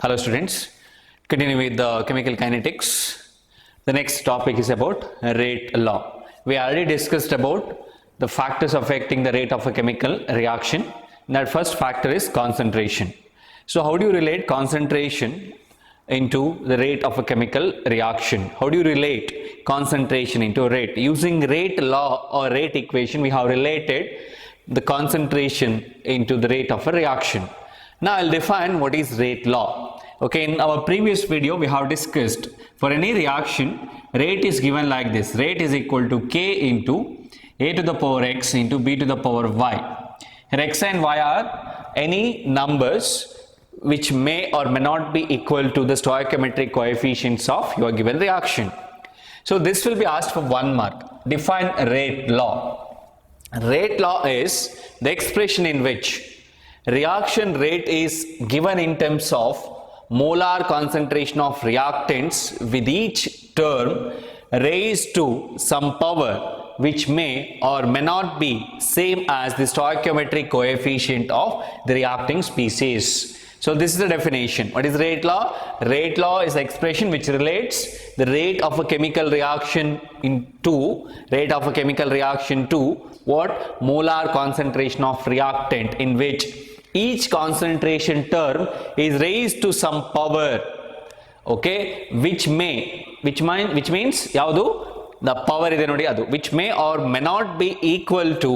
Hello students, continuing with the chemical kinetics. The next topic is about rate law. We already discussed about the factors affecting the rate of a chemical reaction. That first factor is concentration. So how do you relate concentration into the rate of a chemical reaction? How do you relate concentration into rate? Using rate law or rate equation, we have related the concentration into the rate of a reaction. Now I'll define what is rate law. Okay, in our previous video we have discussed for any reaction, rate is given like this. Rate is equal to K into A to the power X into B to the power Y. Here X and Y are any numbers which may or may not be equal to the stoichiometric coefficients of your given reaction. So this will be asked for 1 mark. Define rate law. Rate law is the expression in which reaction rate is given in terms of molar concentration of reactants with each term raised to some power which may or may not be same as the stoichiometric coefficient of the reacting species. So this is the definition. What is rate law? Rate law is the expression which relates the rate of a chemical reaction to what? Molar concentration of reactant in which each concentration term is raised to some power, okay, which means yaudu the power ide nodi adu, which may or may not be equal to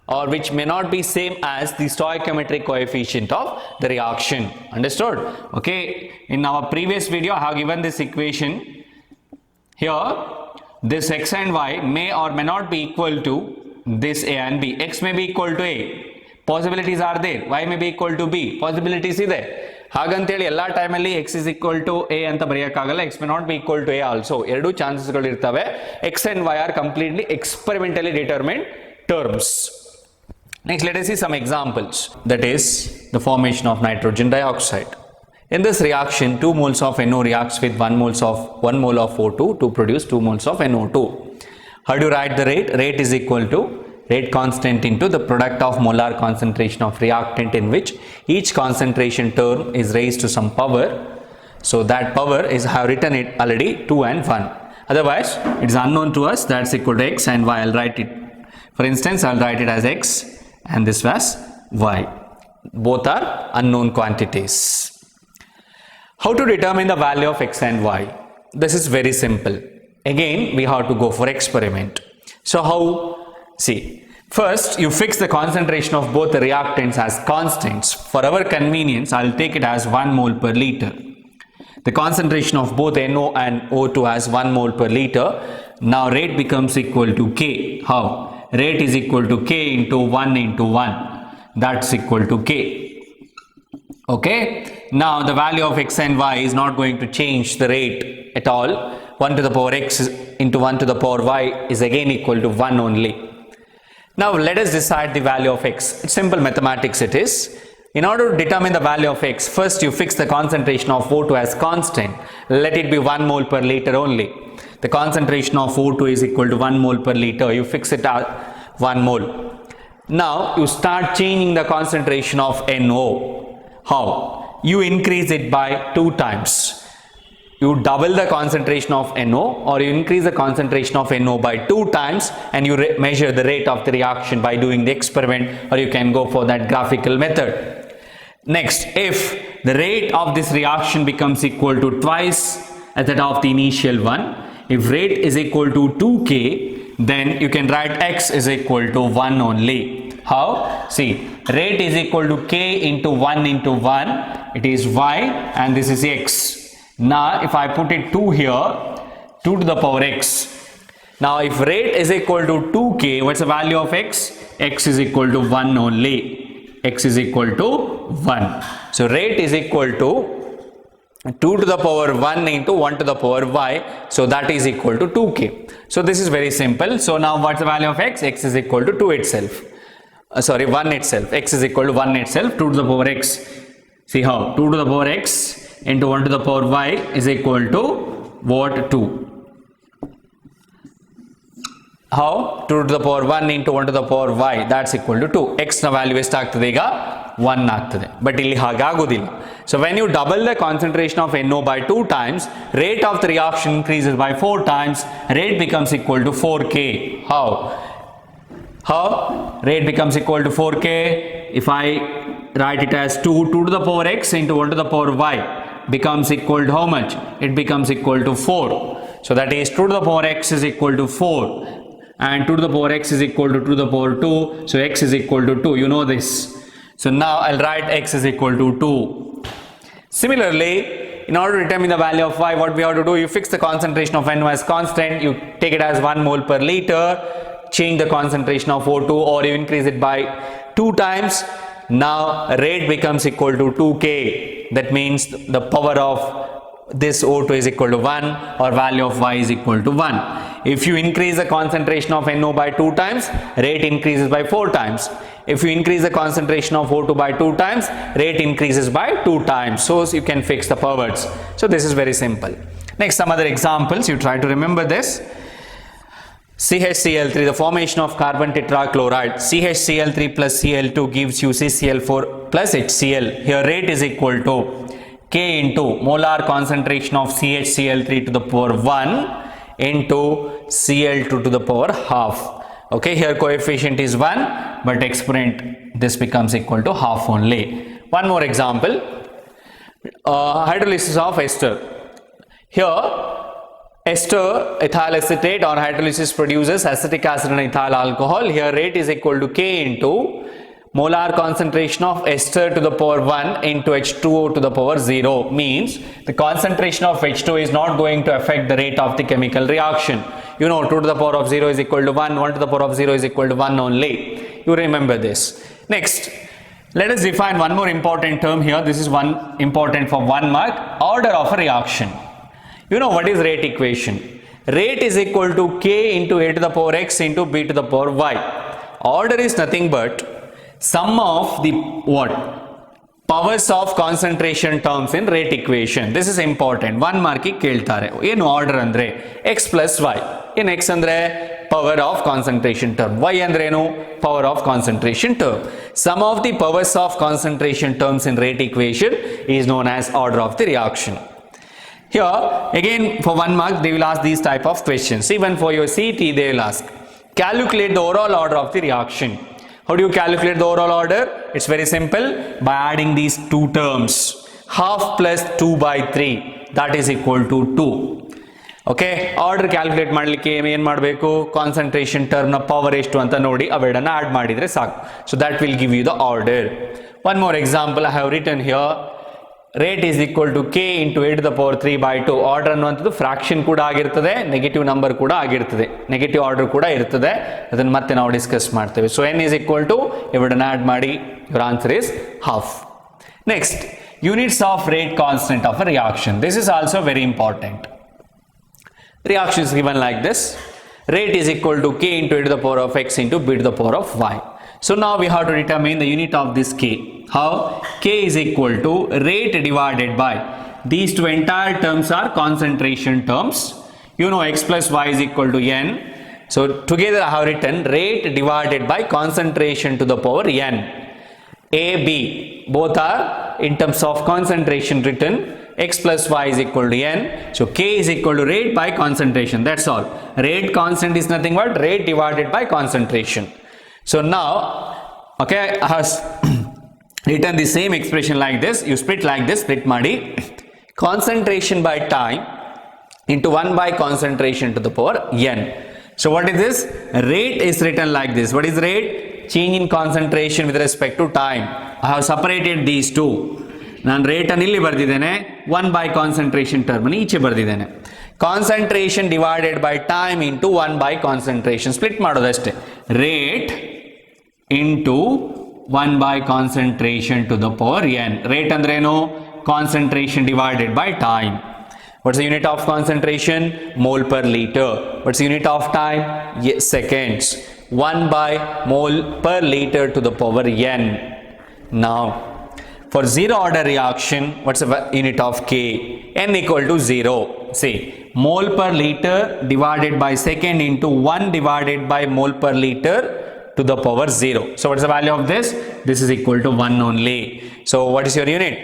or which may not be same as the stoichiometric coefficient of the reaction. Understood? Okay, in our previous video I have given this equation here. This X and Y may or may not be equal to this A and B. X may be equal to A, possibilities are there. Y may be equal to B, possibilities ಇದೆ. ಹಾಗಂತೇಳಿ ಎಲ್ಲ ಟೈಮಲ್ಲಿ x is equal to A ಅಂತ ಬರೆಯೋಕ್ಕಾಗಲ್ಲ. X may not be equal to A also. ಎರಡು ಚಾನ್ಸಸ್ಗಳು ಇರ್ತವೆ. X and Y are completely experimentally determined terms. Next, let us see some examples. That is the formation of nitrogen dioxide. In this reaction, 2 moles of NO reacts with 1 mole of O2 to produce 2 moles of NO2. How do you write the rate? Rate is equal to rate constant into the product of molar concentration of reactant in which each concentration term is raised to some power. So that power is, I have written it already, 2 and 1. Otherwise, it is unknown to us. That's equal to X and Y. I'll write it. For instance, I'll write it as X and this was Y. Both are unknown quantities. How to determine the value of X and Y? This is very simple. Again, we have to go for experiment. So how? See, first you fix the concentration of both the reactants as constants. For our convenience, I'll take it as 1 mole per liter. The concentration of both NO and O2 as 1 mole per liter. Now rate becomes equal to K. How? Rate is equal to K into 1 into 1. That's equal to K. Okay. Now the value of X and Y is not going to change the rate at all. 1 to the power X into 1 to the power Y is again equal to 1 only. Now let us decide the value of X. It's simple mathematics it is. In order to determine the value of X, first you fix the concentration of O2 as constant. Let it be 1 mole per liter only. The concentration of O2 is equal to 1 mole per liter. You fix it at 1 mole. Now you start changing the concentration of NO. How? You increase it by 2 times. You double the concentration of NO or you increase the concentration of NO by 2 times and you measure the rate of the reaction by doing the experiment, or you can go for that graphical method. Next, if the rate of this reaction becomes equal to twice as that of the initial one, if rate is equal to 2K, then you can write X is equal to 1 only. How? See, rate is equal to K into 1 into 1. It is Y and this is X. Now if I put it 2 here, 2 to the power X. Now if rate is equal to 2K, what's the value of X? X is equal to 1 only. X is equal to 1. So rate is equal to 2 to the power 1 into 1 to the power Y. So that is equal to 2K. So this is very simple. So now what's the value of X? X is equal to 2 itself. 1 itself. X is equal to 1 itself. 2 to the power X. See how? 2 to the power X into 1 to the power Y is equal to what? 2. How? 2 to the power 1 into 1 to the power y, that's equal to 2. X ನ value ಎಷ್ಟಾಗ್ತದೆ ಈಗ 1 ಆಗ್ತದೆ. But ಇಲ್ಲಿ ಹಾಗಾಗುವುದಿಲ್ಲ. So when you double the concentration of NO by 2 times, rate of the reaction increases by 4 times, rate becomes equal to 4K. How? Rate becomes equal to 4K. If I write it as 2 to the power x into 1 to the power y becomes equal to how much? It becomes equal to 4. So that is 2 to the power x is equal to 4 and 2 to the power x is equal to 2 to the power 2. So x is equal to 2. You know this. So now I'll write x is equal to 2. Similarly, in order to determine the value of y, what we have to do, you fix the concentration of NO as constant, you take it as 1 mole per liter, change the concentration of O2 or you increase it by 2 times. Now rate becomes equal to 2K. That means the power of this O2 is equal to 1 or value of y is equal to 1. If you increase the concentration of NO by 2 times, rate increases by 4 times. If you increase the concentration of O2 by 2 times, rate increases by 2 times. So you can fix the powers. So this is very simple. Next, some other examples. You try to remember this. CHCl3, the formation of carbon tetrachloride. CHCl3 plus Cl2 gives you CCl4 plus HCl. Here rate is equal to K into molar concentration of CHCl3 to the power 1 into Cl2 to the power half. Okay, here coefficient is 1, but exponent this becomes equal to half only. One more example, hydrolysis of ester. Here ester ethyl acetate or hydrolysis produces acetic acid and ethyl alcohol. Here rate is equal to K into molar concentration of ester to the power 1 into H2O to the power 0. Means the concentration of H2 is not going to affect the rate of the chemical reaction. You know 2 to the power of 0 is equal to 1, 1 to the power of 0 is equal to 1 only. You remember this. Next, let us define one more important term here. This is one important for 1 mark. Order of a reaction. You know what is rate equation? Rate is equal to K into A to the power X into B to the power Y. Order is nothing but sum of the what? Powers of concentration terms in rate equation. This is important. 1 mark ಕೇಳ್ತಾರೆ. ಏನು order ಅಂದ್ರೆ x plus y. ಏನು x ಅಂದ್ರೆ power of concentration term. y ಅಂದ್ರೆ ಏನು power of concentration term. Sum of the powers of concentration terms in rate equation is known as order of the reaction. Here again for 1 mark they will ask these type of questions. Even for your CT they will ask. Calculate the overall order of the reaction. How do you calculate the overall order? It's very simple. By adding these two terms. Half plus 2 by 3. That is equal to 2. Okay. Order calculate ಮಾಡಲಿಕ್ಕೆ ಏನು ಮಾಡಬೇಕು? Concentration term ನ power ಎಷ್ಟು ಅಂತ ನೋಡಿ ಅವೆರಡನ್ನ add ಮಾಡಿದ್ರೆ ಸಾಕು. So that will give you the order. One more example I have written here. Rate is equal to K into A to the power 3 by 2. Order ಅನ್ನುವಂಥದ್ದು ಫ್ರಾಕ್ಷನ್ ಕೂಡ ಆಗಿರ್ತದೆ, negative number ಕೂಡ ಆಗಿರ್ತದೆ, ನೆಗೆಟಿವ್ ಆರ್ಡರ್ ಕೂಡ ಇರ್ತದೆ. ಅದನ್ನು ಮತ್ತೆ ನಾವು ಡಿಸ್ಕಸ್ ಮಾಡ್ತೇವೆ. So n is equal to ಇವೆರಡನ್ನ ಆಡ್ ಮಾಡಿ your answer is half. Next, units of rate constant of a reaction. This is also very important. Reaction is given like this. Rate is equal to K into A to the power of X into B to the power of Y. So now we have to determine the unit of this K. How? K is equal to rate divided by, these two entire terms are concentration terms. You know x plus y is equal to n. So together I have written rate divided by concentration to the power n. A, B, both are in terms of concentration written. X plus y is equal to n. So K is equal to rate by concentration. That's all. Rate constant is nothing but rate divided by concentration. So now, okay, I have written the same expression like this. You split like this, split ಮಾಡಿ concentration by time into 1 by concentration to the power n. So what is this? Rate is written like this. What is rate? Change in concentration with respect to time. I have separated these two. ನಾನು rate ಅನ್ನು ಇಲ್ಲಿ ಬರೆದಿದ್ದೇನೆ, 1 by concentration term ಅನ್ನು ಈಚೆ ಬರೆದಿದ್ದೇನೆ. Concentration divided by time into 1 by concentration. Split ಮಾಡೋದಷ್ಟೇ. Rate into 1 by concentration to the power n. Rate ಅಂದ್ರೇನು? Concentration divided by time. What's the unit of concentration? Mole per liter. What's the unit of time? Yes, seconds. 1 by mole per liter to the power n. Now, for zero order reaction, what's the unit of K? N equal to 0. See, mole per liter divided by second into 1 divided by mole per liter to the power 0. So what is the value of this? This is equal to 1 only. So what is your unit?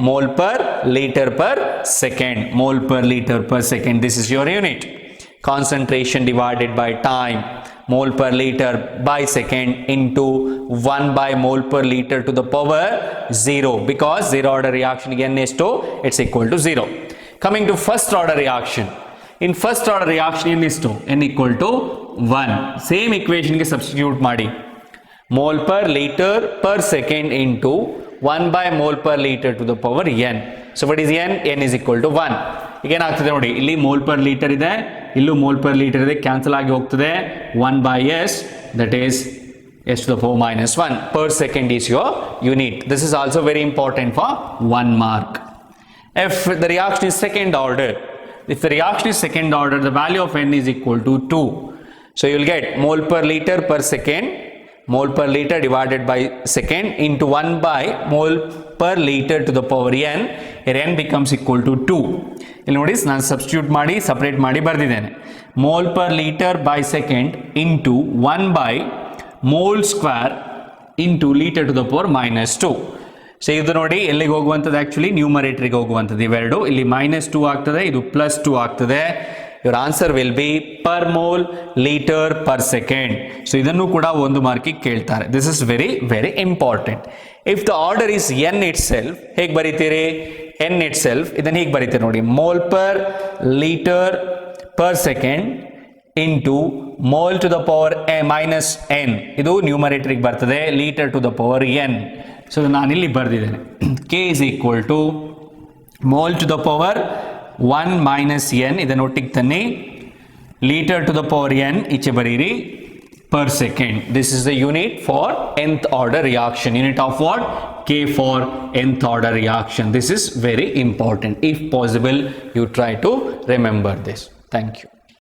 mole per liter per second, mole per liter per second. This is your unit. Concentration divided by time, mole per liter by second into 1 by mole per liter to the power 0, because zero order reaction n is 2, it's equal to 0. Coming to first order reaction. In first order reaction n is 2, n equal to 1. Same equation ge substitute ಮಾಡಿ, mole per liter per second into 1 by mole per liter to the power n. So what is n? n is equal to 1. ಈಗ ಏನಾಗ್ತದೆ ನೋಡಿ, ಇಲ್ಲಿ mole per litre ಇದೆ, ಇಲ್ಲೂ mole per litre ಇದೆ, cancel ಆಗಿ ಹೋಗ್ತದೆ. 1 by s, that is s to the power minus 1 per second is your unit. This is also very important for 1 mark. If the reaction is second order, if the reaction is second order, the value of n is equal to 2. So you will get mole per liter per second, mole per liter divided by second into 1 by mole per liter to the power n, here n becomes equal to 2. ಇಲ್ಲಿ ನೋಡಿ, ನಾನು substitute ಮಾಡಿ separate ಮಾಡಿ ಬರೆದಿದ್ದೇನೆ. Mole per litre by second into 1 by mole square into litre to the power minus 2. So ಇದು ನೋಡಿ ಎಲ್ಲಿಗೆ ಹೋಗುವಂಥದ್ದು, ಆ್ಯಕ್ಚುಲಿ ನ್ಯೂಮರೇಟರ್ಗೆ ಹೋಗುವಂಥದ್ದು ಇವೆರಡು. ಇಲ್ಲಿ -2 ಆಗ್ತದೆ, ಇದು +2 ಆಗ್ತದೆ. Your answer will be per mole litre per second. So ಇದನ್ನು ಕೂಡ 1 ಮಾರ್ಕಿಗೆ ಕೇಳ್ತಾರೆ. This is very very important. If the order is n itself, ಹೇಗೆ ಬರೀತೀರಿ? ಎನ್ ಇಟ್ ಸೆಲ್ಫ್ ಇದನ್ನು ಹೀಗೆ ಬರೀತೀರಿ ನೋಡಿ, mole per litre per second into mole to the power minus n, ಇದು ನ್ಯೂಮರೇಟರ್ಗೆ ಬರ್ತದೆ, litre to the power n. ಸೊ ನಾನಿಲ್ಲಿ ಬರೆದಿದ್ದೇನೆ, k is equal to mole to the power 1 minus n, ಇದನ್ನು ಒಟ್ಟಿಗೆ ತನ್ನಿ, litre to the power n ಈಚೆ ಬರೀರಿ, per second. This is the unit for nth order reaction. Unit of what? K for nth order reaction. This is very important. If possible, you try to remember this. Thank you.